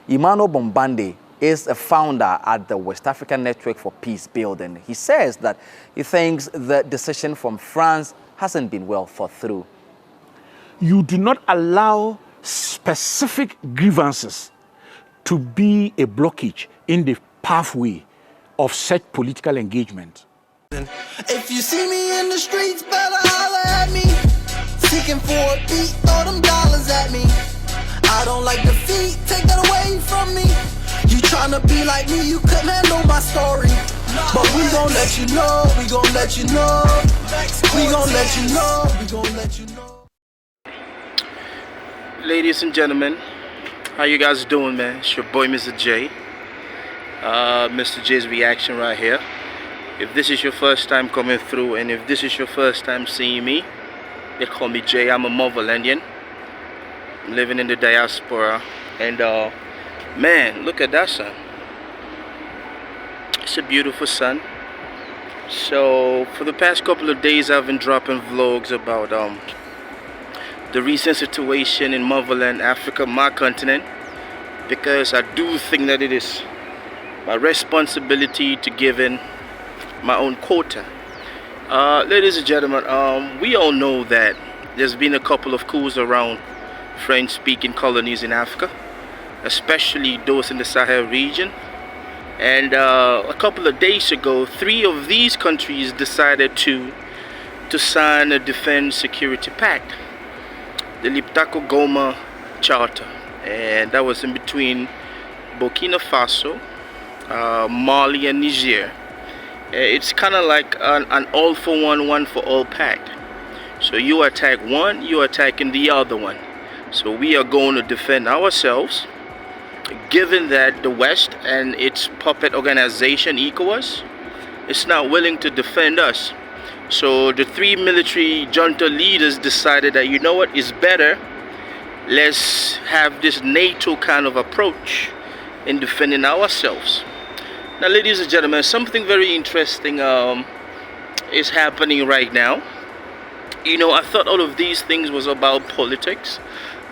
Emmanuel Bombande is a founder at the West African Network for Peace Building. He says that he thinks the decision from France hasn't been well thought through. You do not allow specific grievances to be a blockage in the pathway of such political engagement. If you see me in the streets, better holler at me. Seeking for a beat, throw them dollars at me. I don't like defeat, take that away from me. You tryna be like me, you couldn't handle my story. But we gon' let you know, we gon' let you know. We gon' let you know, we gon' let you know. Ladies and gentlemen, how you guys doing, man? It's your boy Mr. J. Mr. J's reaction right here. If this is your first time coming through, and if this is your first time seeing me, they call me Jay. I'm a motherlandian living in the diaspora, and man, look at that sun. It's a beautiful sun. So for the past couple of days I've been dropping vlogs about the recent situation in motherland Africa, my continent, because I do think that it is my responsibility to give in my own quota. Ladies and gentlemen, we all know that there's been a couple of coups around French-speaking colonies in Africa, especially those in the Sahel region. And a couple of days ago, 3 of these countries decided to sign a defense security pact, the Liptako Goma Charter, and that was in between Burkina Faso, Mali, and Niger. It's kind of like an all for one for all pact. So you attack one, you're attacking the other one. So we are going to defend ourselves, given that the West and its puppet organization ECOWAS is not willing to defend us. So the 3 military junta leaders decided that, you know what, it's better, let's have this NATO kind of approach in defending ourselves. Now, ladies and gentlemen, something very interesting is happening right now. You know, I thought all of these things was about politics.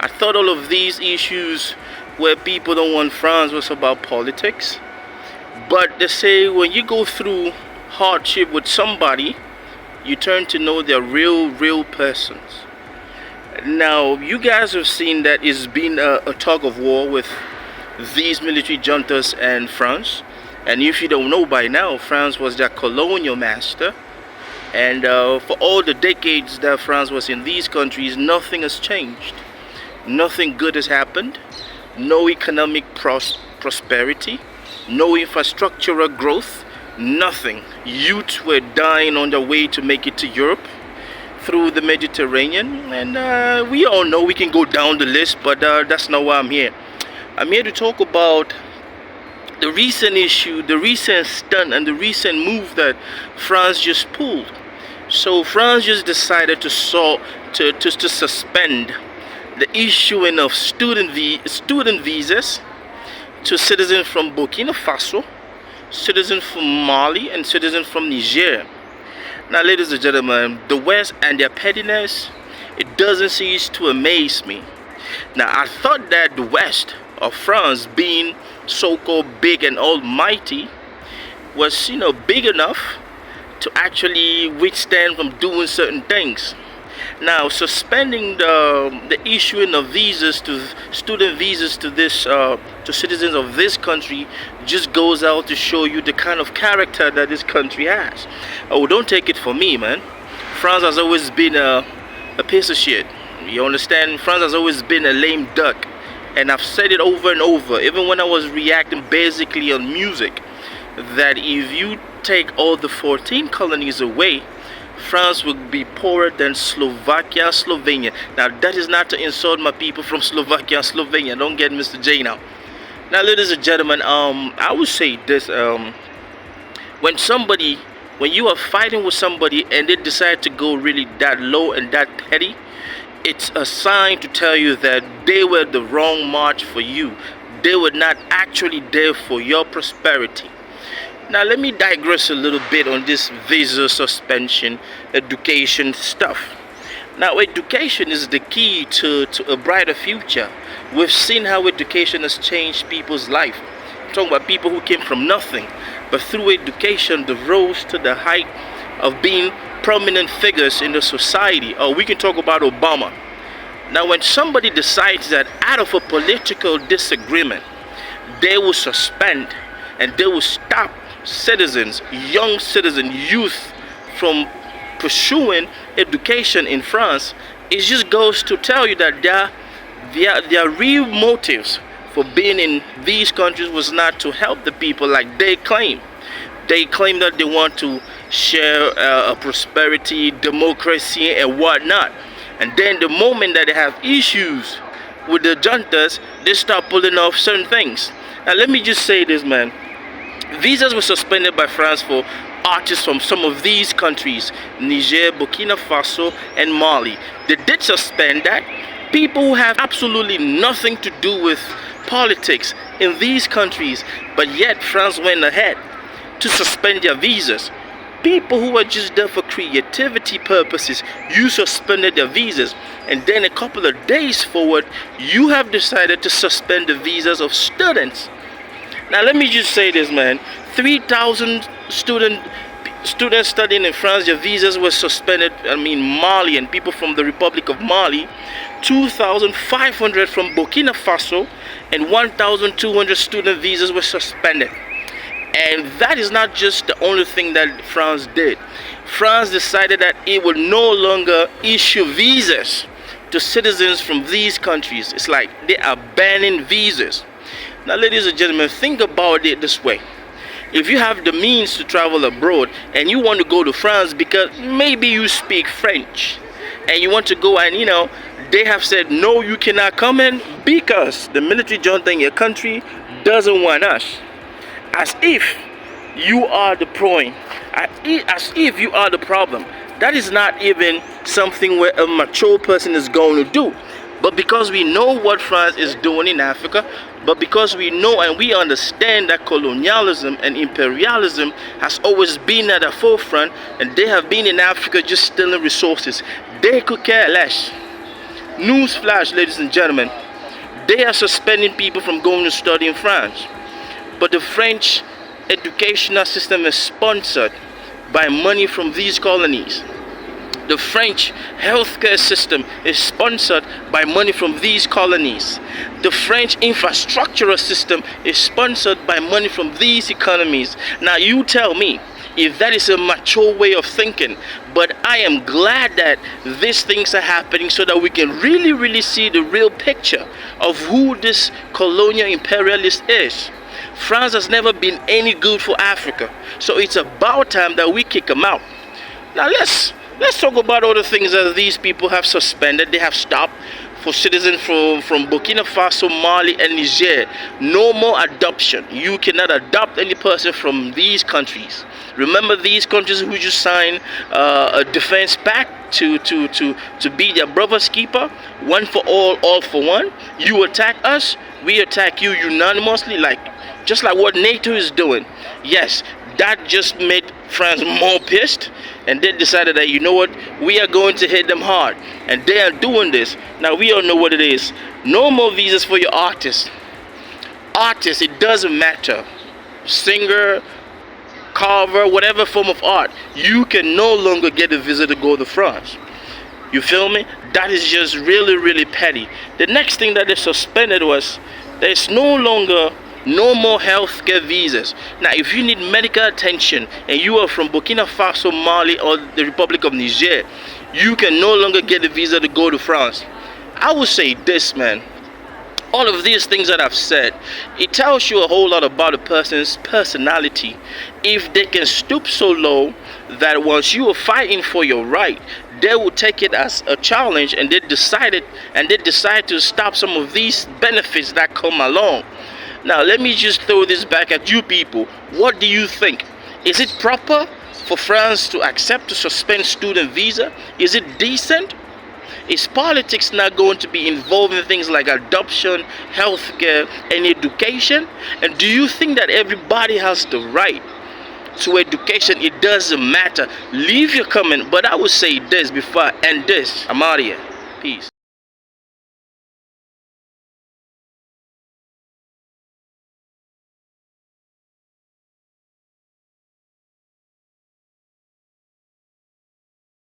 I thought all of these issues where people don't want France was about politics. But they say when you go through hardship with somebody, you turn to know they're real persons. Now, you guys have seen that it's been a tug of war with these military juntas and France. And if you don't know by now, France was their colonial master. And for all the decades that France was in these countries, nothing has changed. Nothing good has happened. No economic prosperity. No infrastructural growth. Nothing. Youth were dying on their way to make it to Europe through the Mediterranean. And we all know we can go down the list, but that's not why I'm here. I'm here to talk about the recent issue, the recent stunt, and the recent move that France just pulled. So France just decided to suspend the issuing of student visas to citizens from Burkina Faso, citizens from Mali, and citizens from Niger. Now, ladies and gentlemen, the West and their pettiness, it doesn't cease to amaze me. Now, I thought that the West of France, being so-called big and almighty, was, you know, big enough to actually withstand from doing certain things. Now, suspending the issuing of visas to student visas to this to citizens of this country just goes out to show you the kind of character that this country has. Oh, don't take it from me, man. France has always been a piece of shit. You understand? France has always been a lame duck. And I've said it over and over, even when I was reacting basically on music, that if you take all the 14 colonies away, France would be poorer than Slovakia and Slovenia. Now, that is not to insult my people from Slovakia and Slovenia. Don't get Mr. J now. Now, ladies and gentlemen, I would say this. When you are fighting with somebody and they decide to go really that low and that petty, it's a sign to tell you that they were the wrong march for you. They were not actually there for your prosperity. Now, let me digress a little bit on this visa suspension education stuff. Now, education is the key to a brighter future. We've seen how education has changed people's life. I'm talking about people who came from nothing, but through education, they rose to the height of being prominent figures in the society. Or we can talk about Obama. Now, when somebody decides that out of a political disagreement, they will suspend and they will stop citizens, young citizens, youth from pursuing education in France, it just goes to tell you that their real motives for being in these countries was not to help the people like they claim. They claim that they want to share prosperity, democracy, and whatnot. And then the moment that they have issues with the juntas, they start pulling off certain things. Now let me just say this, man. Visas were suspended by France for artists from some of these countries, Niger, Burkina Faso, and Mali. They did suspend that. People who have absolutely nothing to do with politics in these countries, but yet France went ahead to suspend their visas. People who are just there for creativity purposes, you suspended their visas, and then a couple of days forward, you have decided to suspend the visas of students. Now let me just say this, man. 3,000 students studying in France, their visas were suspended. Mali and people from the Republic of Mali. 2,500 from Burkina Faso and 1,200 student visas were suspended. And that is not just the only thing that France did. France decided that it would no longer issue visas to citizens from these countries. It's like they are banning visas. Now, ladies and gentlemen, think about it this way. If you have the means to travel abroad and you want to go to France because maybe you speak French and you want to go and, they have said, no, you cannot come in because the military junta in your country doesn't want us. As if you are the point, as if you are the problem. That is not even something where a mature person is going to do. But because we know what France is doing in Africa, but because we know and we understand that colonialism and imperialism has always been at the forefront, and they have been in Africa just stealing resources, they could care less. Newsflash, ladies and gentlemen, they are suspending people from going to study in France. But the French educational system is sponsored by money from these colonies. The French healthcare system is sponsored by money from these colonies. The French infrastructural system is sponsored by money from these economies. Now you tell me if that is a mature way of thinking, but I am glad that these things are happening so that we can really see the real picture of who this colonial imperialist is. France has never been any good for Africa, so it's about time that we kick them out. Now let's talk about all the things that these people have suspended. They have stopped for citizens from Burkina Faso, Mali, and Niger. No more adoption. You cannot adopt any person from these countries. Remember these countries who just signed a defense pact to be their brother's keeper? One for all for one. You attack us, we attack you unanimously, just like what NATO is doing. Yes, that just made France more pissed, and they decided that, you know what, we are going to hit them hard, and they are doing this. Now we all know what it is. No more visas for your artists. Artists, it doesn't matter. Singer, carver, whatever form of art, you can no longer get a visa to go to France. You feel me? That is just really petty. The next thing that they suspended was there's no more healthcare visas. Now, if you need medical attention and you are from Burkina Faso, Mali, or the Republic of Niger, you can no longer get a visa to go to France. I would say this, man. All of these things that I've said, it tells you a whole lot about a person's personality. If they can stoop so low that once you are fighting for your right, they will take it as a challenge, and they decide to stop some of these benefits that come along. Now, let me just throw this back at you people. What do you think? Is it proper for France to accept to suspend student visa? Is it decent? Is politics not going to be involved in things like adoption, healthcare, and education? And do you think that everybody has the right to education, it doesn't matter. Leave your comment, but I would say this before I end this. I'm out of here. Peace.